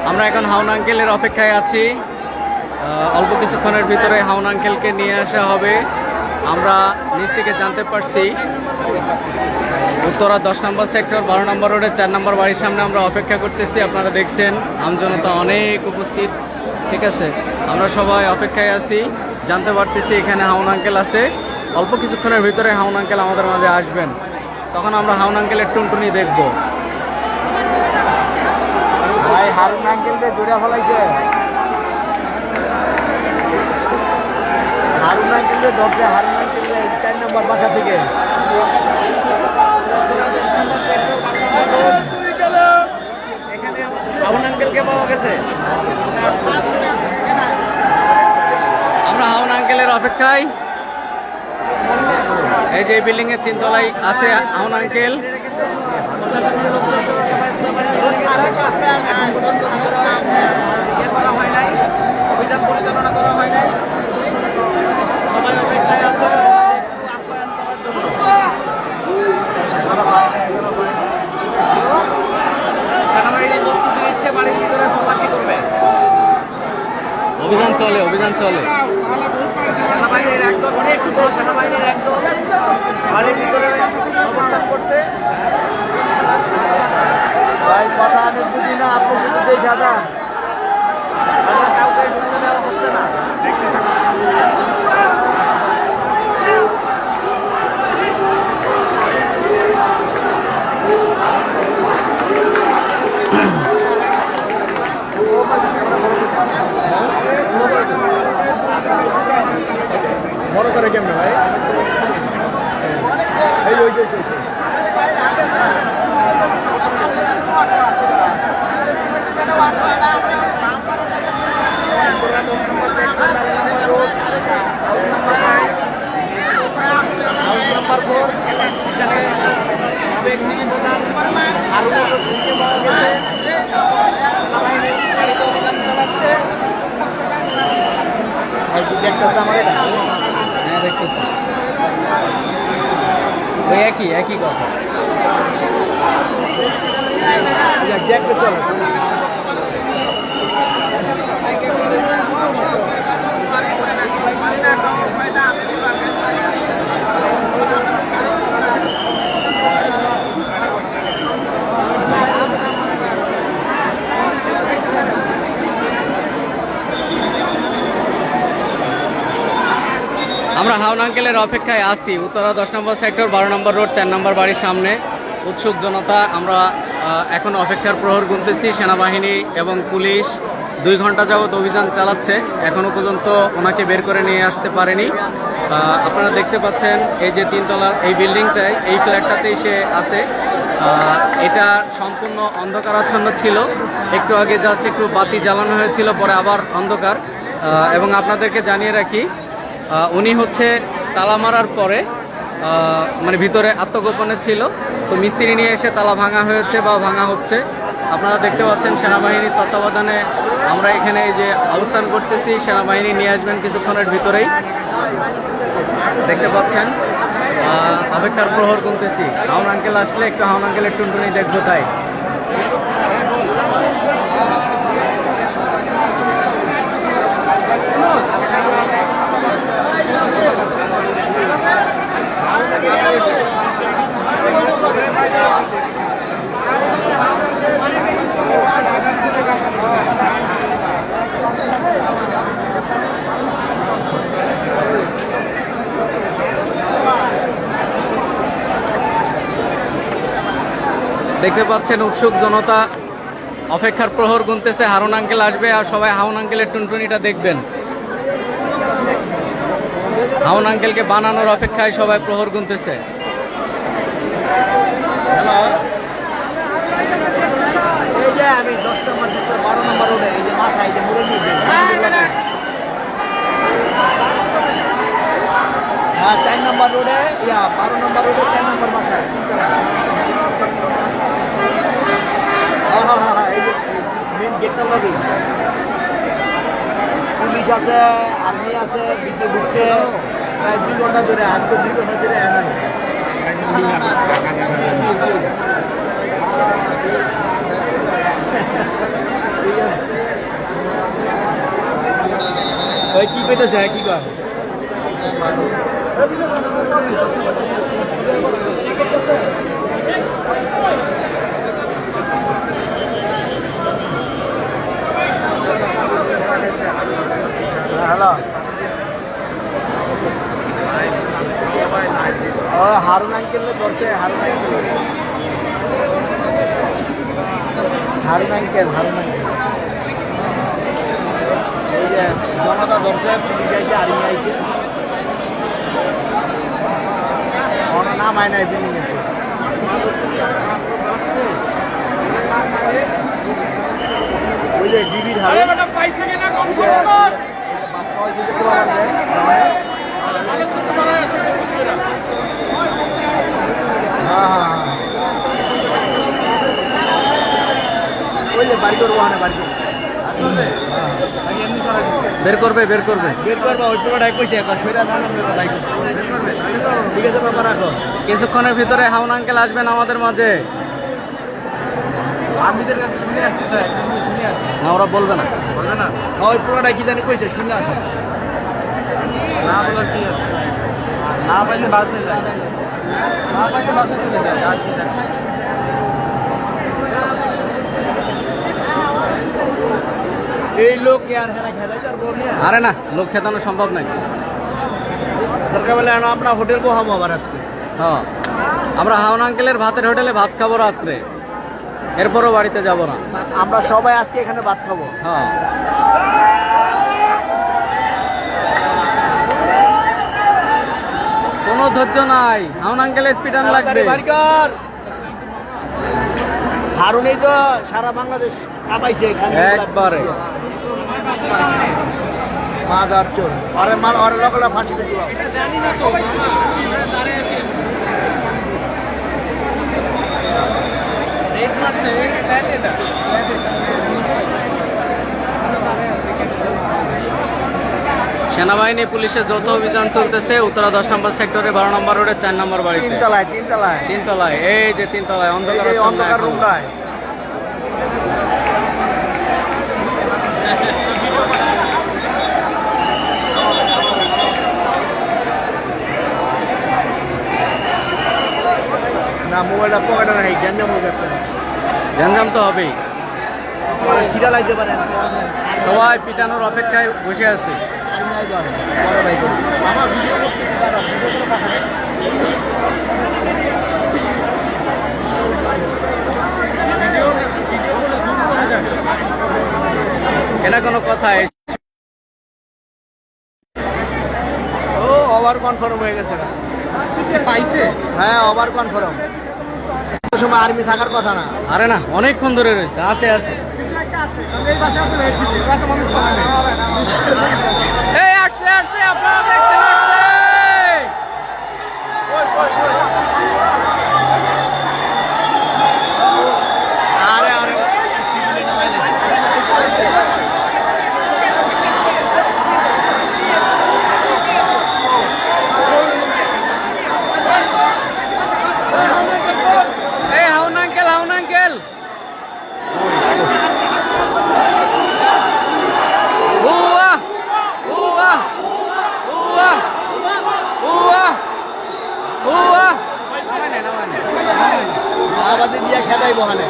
আমরা এখন হাউন আঙ্কেলের অপেক্ষায় আছি। অল্প কিছুক্ষণের ভিতরে হাউন আঙ্কেলকে নিয়ে আসা হবে। আমরা নিচ থেকে জানতে পারছি উত্তরা 10 নম্বর সেক্টর 12 নম্বর রোডে 4 নম্বর বাড়ির সামনে আমরা অপেক্ষা করতেছি। আপনারা দেখছেন আমজনতা অনেক উপস্থিত, ঠিক আছে। আমরা সবাই অপেক্ষায় আছি, জানতে পারতেছি এখানে হাউন আঙ্কেল আছে। অল্প কিছুক্ষণের ভিতরে হাউন আঙ্কেল আমাদের মাঝে আসবেন, তখন আমরা হাউন আঙ্কেলের টুনটুনি দেখব। ভাই হারুন আঙ্কেলকে দৌড়া ফেলাইছে, হারুন আঙ্কেলকে ধরছে, হারুন আঙ্কেলকে 4 নম্বর বাসা থেকে। হারুন আঙ্কেলকে পাওয়া গেছে। আমরা হাউন আঙ্কেলের অপেক্ষায়। এই যে বিল্ডিং এর 3 তলায় আছে হাউন আঙ্কেল। অভিযান পরিচালনা করা হয় নাই, সবাই অপেক্ষায় আছে আপ্যায়ন করার জন্য। সেনাবাহিনী প্রস্তুতি নিচ্ছে, বাড়ির ভিতরে তল্লাশি করবে। অভিযান চলে, অভিযান চলে। সেনাবাহিনীর একদল সেনাবাহিনীর একদল বাড়ির ভিতরে অবস্থান করছে। ভাই কথা আমি বুঝি না, আপনি শুধু দেখা যান, কাউকে ঢুকতে দেওয়া হচ্ছে না। বড় করে কেমন ভাই? এই ওই যে হ্যাঁ দেখতেছি, ওই একই কথা। দেখতে চলে আমরা হাউন আঙ্কেলের অপেক্ষায় আছি উত্তরা 10 নম্বর সেক্টর 12 নম্বর রোড 4 নম্বর বাড়ির সামনে। উৎসুক জনতা। আমরা এখন অপেক্ষার প্রহর গুনতেছি। সেনাবাহিনী এবং পুলিশ 2 ঘন্টা যাবৎ অভিযান চালাচ্ছে, এখনো পর্যন্ত ওনাকে বের করে নিয়ে আসতে পারেনি। আপনারা দেখতে পাচ্ছেন এই যে 3 তলার এই বিল্ডিংটায়, এই ফ্ল্যাটটাতেই সে আছে। এটা সম্পূর্ণ অন্ধকারাচ্ছন্ন ছিল, একটু আগে জাস্ট একটু বাতি জ্বালানো হয়েছিল, পরে আবার অন্ধকার। এবং আপনাদেরকে জানিয়ে রাখি, উনি হচ্ছে তালা মারার পরে মানে ভিতরে আত্মগোপনে ছিল, তো মিস্ত্রি নিয়ে এসে তালা ভাঙা হয়েছে বা ভাঙা হচ্ছে। আপনারা দেখতে পাচ্ছেন সেনাবাহিনীর তত্ত্বাবধানে আমরা এখানে এই যে অবস্থান করতেছি। সেনাবাহিনী নিয়ে আসবেন কিছুক্ষণের ভিতরেই, দেখতে পাচ্ছেন। অপেক্ষার প্রহর গুনতেছি। হাউন আঙ্কেল আসলে একটু হাউন আঙ্কেলের টুনটুনি দেখবো তাই। দেখতে পাচ্ছেন উৎসুক জনতা, অপেক্ষার প্রহর গুনতেছে। হারুন আঙ্কেল আসবে আর সবাই হাউন আঙ্কেলের টুনটুনিটা দেখবেন। হাউন আঙ্কেলকে বানানোর অপেক্ষায় সবাই প্রহর গুনতেছে। এই যে আমি 10 নম্বর 12 নম্বর রোডে, এই যে মাথা, এই যে মুরব্বী, হ্যাঁ 4 নম্বর রোডে, 12 নম্বর রোডে 4 নম্বর বাসায়। হ্যাঁ এই যে মেন গেটটা লবি, পুলিশ আছে, আর্মি আছে, বিদ্যুৎ ঢুকছে প্রায় 2 ঘন্টা ধরে। আমি তো 2 ঘন্টা ধরে ঠিক আছে। ওই কি কইতেছে কি কর হ্যালো ও হারুন আঙ্কেল ধরছে হারুন আঙ্কেল এই যে জনতা ধরছে পুলিশ আইছে আর্মি আইছে কোনো নাম হয় নাই বিল্ডিং এ ওই যে ডিবির হারে পাইছে কিনা কম করো ওই যে বাড়ি করবো বাড়ি বের করবে বের করবো ওই পুরো ডাক কইছে এখন সেটা জানাম লাইক ঠিক আছে বাবা রাখো কিছুক্ষণের ভিতরে হাউন আঙ্কেল আসবেন আমাদের মাঝে। আমিদের কাছে শুনে আসতে তো শুনে আসতে না ওরা বলবে না ওই পুরোটা কি জানি কইছে শুনে আসে না বলার কি আছে না পাইলে বাসে যায় না পাইলে বাসে চলে যায় আর কি জানি এই লোক আর হেরা খেলাই তার বল নিয়ে আরে না লোক খেতানো সম্ভব নাই। দরকার বলে আমরা হোটেল বহামো আবার আজকে হ্যাঁ আমরা হাউন আঙ্কেলের ভাতের হোটেলে ভাত খাবো রাত্রে, এরপরও বাড়িতে যাব না। আমরা সবাই আজকে এখানে ভাত খাবো। হ্যাঁ কোনো ধৈর্য নাই, হাউন আঙ্কেলের পিটান লাগবে। হারুনই তো সারা বাংলাদেশ কাঁপাইছে এখানে একবারে মাদার চোর আরে মাল আরে লগলা ফাঁসি দিল জানি না সবাই দাঁড়িয়ে আছে রেড মারছে ফ্ল্যাট এটা সেনাবাহিনী পুলিশের যৌথ অভিযান চলতেছে উত্তরা 10 নম্বর সেক্টরে 12 নম্বর রোডের 4 নম্বর বাড়িতে তিনতলায় এই যে তিনতলায় অন্ধকার রুমটায় না মোবাইলটা পকেটে নাই গ্যাঞ্জাম হয়ে যাচ্ছে গ্যাঞ্জাম তো হবেই, সিরা লাগতে পারে সবাই পিটানোর অপেক্ষায় বসে আছে। এটা কোনো কথা? ও ওভার কনফার্ম হয়ে গেছে পাইছে হ্যাঁ ওভার কনফার্ম সময় আর্মি থাকার কথা না। আরে না অনেকক্ষণ ধরে রয়েছে, আছে এই আসছে আপনারা দেখছেন আসছে। আরে আরে এই হাউন আঙ্কেল উয়া উয়া উয়া উয়া উয়া আমাদের দিয়ে খেলাই বহানে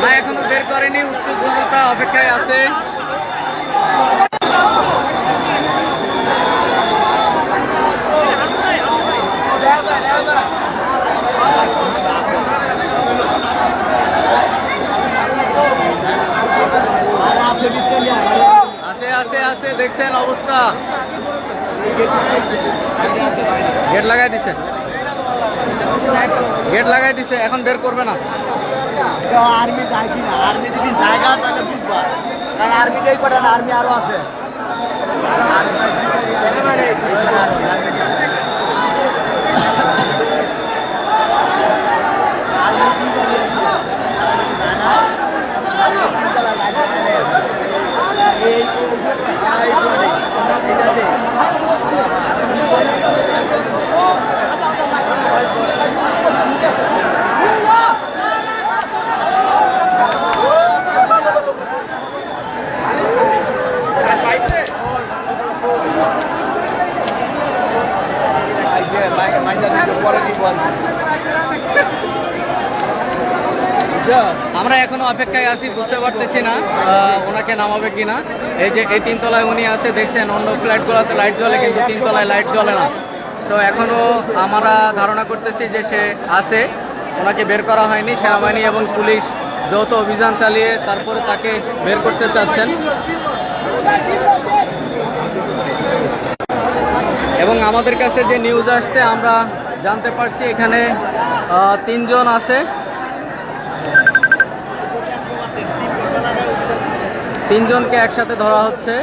না এখনো বের করেনি, উৎসুক জনতা অপেক্ষায় আছে। আছে দেখছেন অবস্থা, গেট লাগাই দিছে এখন বের করবে না। আর্মি যায় কিনা, আর্মি যদি জায়গা তাহলে বুঝবা, কারণ আর্মিটাই করে না, আর্মি আরো আছে। আমরা এখনো অপেক্ষায় আছি, বুঝতে পারতেছি না ওনাকে নামাবে কিনা। এই যে এই তিনতলায় উনি আছে, দেখছেন অন্য ফ্ল্যাটগুলোতে লাইট জ্বলে, কিন্তু তিনতলায় লাইট জ্বলে না। সো এখনো আমরা ধারণা করতেছি যে সে আছে, ওনাকে বের করা হয়নি। সেনাবাহিনী এবং পুলিশ যৌথ অভিযান চালিয়ে তারপরে তাকে বের করতে চাচ্ছেন। এবং আমাদের কাছে যে নিউজ আসছে আমরা জানতে পারছি এখানে 3 জন আছে, 3 জনকে একসাথে ধরা হচ্ছে।